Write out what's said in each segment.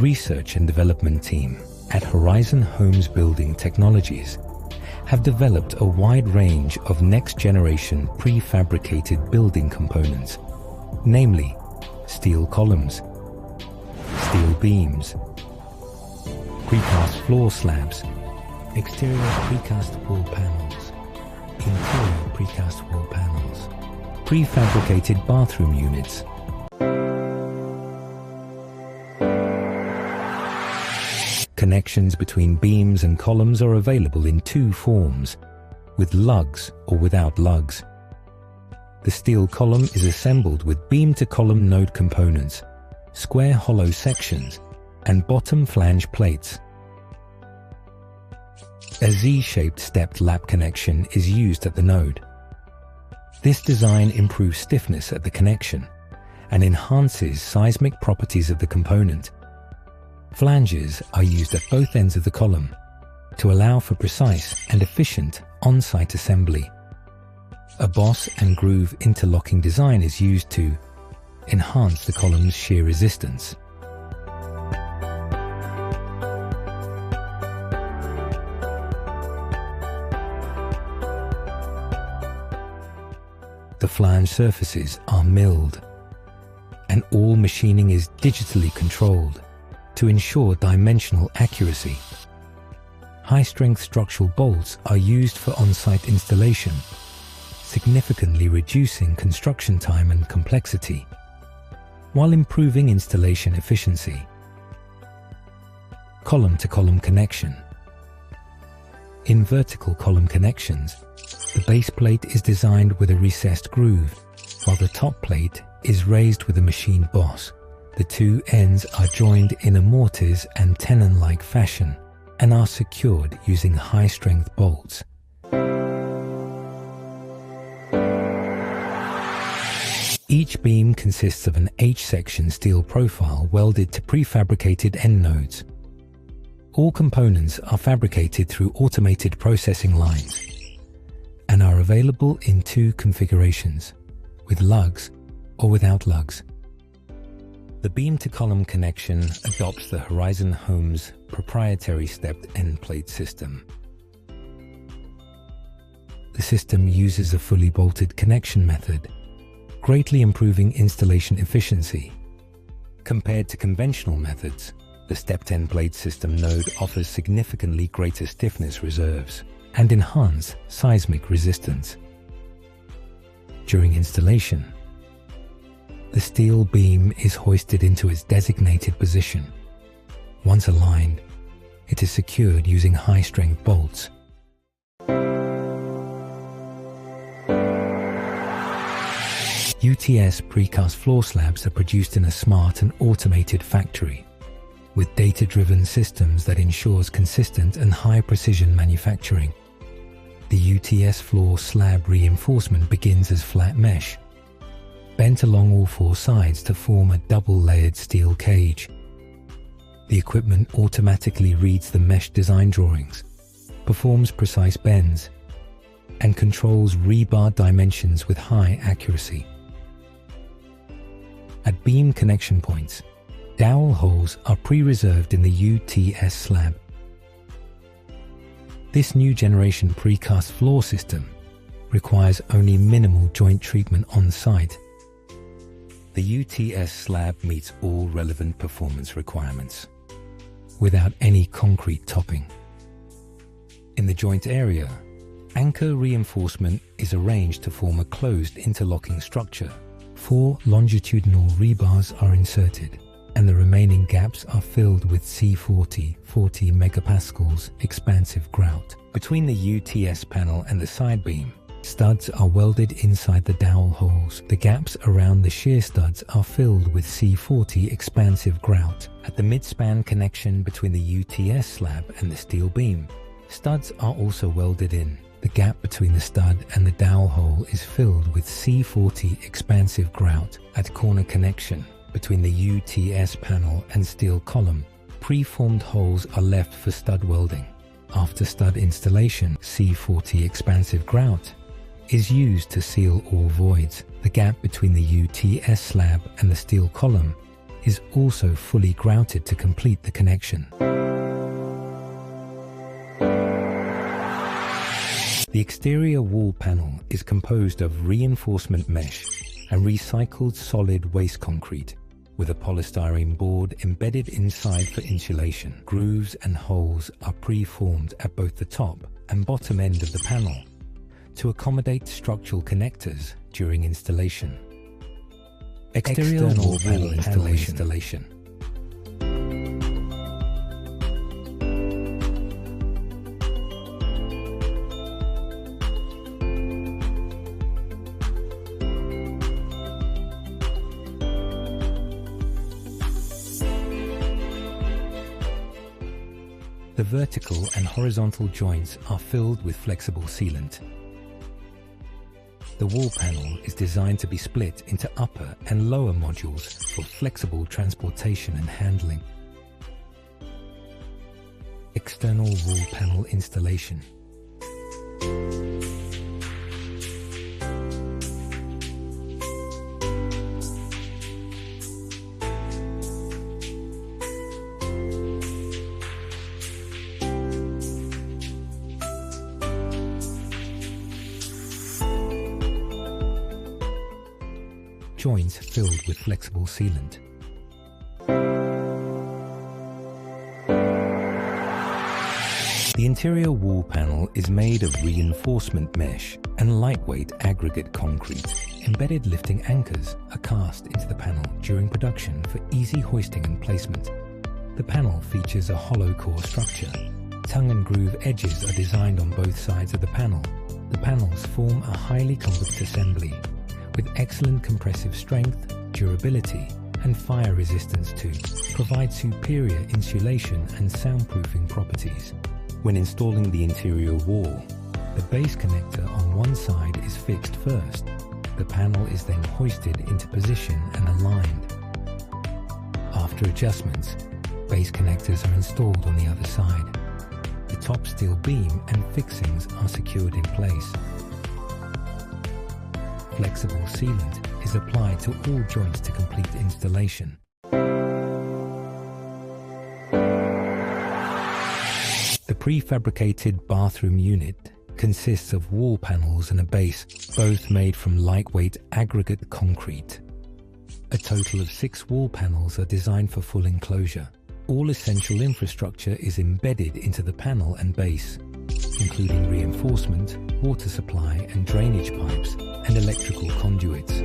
research and development team at Horizon Homes Building Technologies have developed a wide range of next-generation prefabricated building components, namely steel columns, steel beams, precast floor slabs, exterior precast wall panels, interior precast wall panels, prefabricated bathroom units, connections between beams and columns are available in two forms, with lugs or without lugs. The steel column is assembled with beam-to-column node components, square hollow sections, and bottom flange plates. A Z-shaped stepped lap connection is used at the node. This design improves stiffness at the connection and enhances seismic properties of the component. Flanges are used at both ends of the column to allow for precise and efficient on-site assembly. A boss and groove interlocking design is used to enhance the column's shear resistance. The flange surfaces are milled, and all machining is digitally controlled to ensure dimensional accuracy. High-strength structural bolts are used for on-site installation, significantly reducing construction time and complexity, while improving installation efficiency. Column-to-column connection. In vertical column connections, the base plate is designed with a recessed groove, while the top plate is raised with a machined boss. The two ends are joined in a mortise and tenon-like fashion and are secured using high-strength bolts. Each beam consists of an H-section steel profile welded to prefabricated end nodes. All components are fabricated through automated processing lines and are available in two configurations, with lugs or without lugs. The beam-to-column connection adopts the Horizon Homes proprietary stepped end plate system. The system uses a fully bolted connection method, greatly improving installation efficiency. Compared to conventional methods, the stepped end plate system node offers significantly greater stiffness reserves and enhanced seismic resistance. During installation, the steel beam is hoisted into its designated position. Once aligned, it is secured using high-strength bolts. UTS precast floor slabs are produced in a smart and automated factory, with data-driven systems that ensures consistent and high-precision manufacturing. The UTS floor slab reinforcement begins as flat mesh, bent along all four sides to form a double-layered steel cage. The equipment automatically reads the mesh design drawings, performs precise bends, and controls rebar dimensions with high accuracy. At beam connection points, dowel holes are pre-reserved in the UTS slab. This new generation precast floor system requires only minimal joint treatment on site. The UTS slab meets all relevant performance requirements, without any concrete topping. In the joint area, anchor reinforcement is arranged to form a closed interlocking structure. 4 longitudinal rebars are inserted, and the remaining gaps are filled with C40 40 megapascals expansive grout. Between the UTS panel and the side beam, studs are welded inside the dowel holes. The gaps around the shear studs are filled with C40 expansive grout. At the mid-span connection between the UTS slab and the steel beam, studs are also welded in. The gap between the stud and the dowel hole is filled with C40 expansive grout. At corner connection between the UTS panel and steel column, pre-formed holes are left for stud welding. After stud installation, C40 expansive grout is used to seal all voids. The gap between the UTS slab and the steel column is also fully grouted to complete the connection. The exterior wall panel is composed of reinforcement mesh and recycled solid waste concrete, with a polystyrene board embedded inside for insulation. Grooves and holes are pre-formed at both the top and bottom end of the panel to accommodate structural connectors during installation. External wall panel installation. The vertical and horizontal joints are filled with flexible sealant. The wall panel is designed to be split into upper and lower modules for flexible transportation and handling. External wall panel installation. Joints filled with flexible sealant. The interior wall panel is made of reinforcement mesh and lightweight aggregate concrete. Embedded lifting anchors are cast into the panel during production for easy hoisting and placement. The panel features a hollow core structure. Tongue and groove edges are designed on both sides of the panel. The panels form a highly compact assembly with excellent compressive strength, durability, and fire resistance to provide superior insulation and soundproofing properties. When installing the interior wall, the base connector on one side is fixed first. The panel is then hoisted into position and aligned. After adjustments, base connectors are installed on the other side. The top steel beam and fixings are secured in place. Flexible sealant is applied to all joints to complete installation. The prefabricated bathroom unit consists of wall panels and a base, both made from lightweight aggregate concrete. A total of 6 wall panels are designed for full enclosure. All essential infrastructure is embedded into the panel and base, including reinforcement, water supply and drainage pipes, and electrical conduits.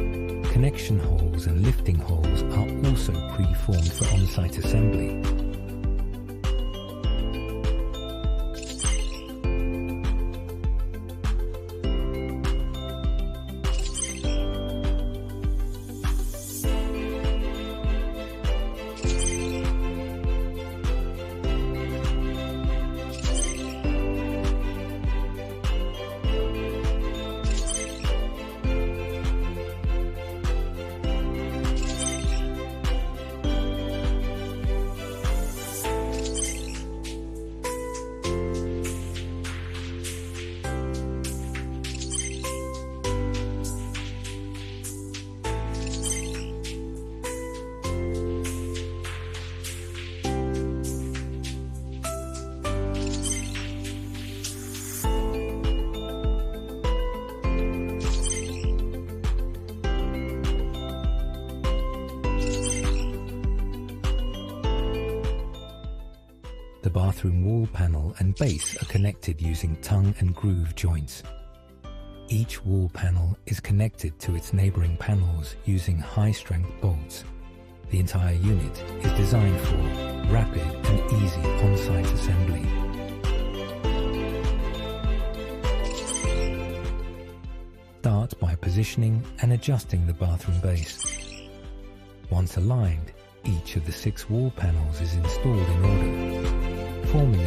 Connection holes and lifting holes are also pre-formed for on-site assembly. The bathroom wall panel and base are connected using tongue and groove joints. Each wall panel is connected to its neighboring panels using high-strength bolts. The entire unit is designed for rapid and easy on-site assembly. Start by positioning and adjusting the bathroom base. Once aligned, each of the 6 wall panels is installed in order, forming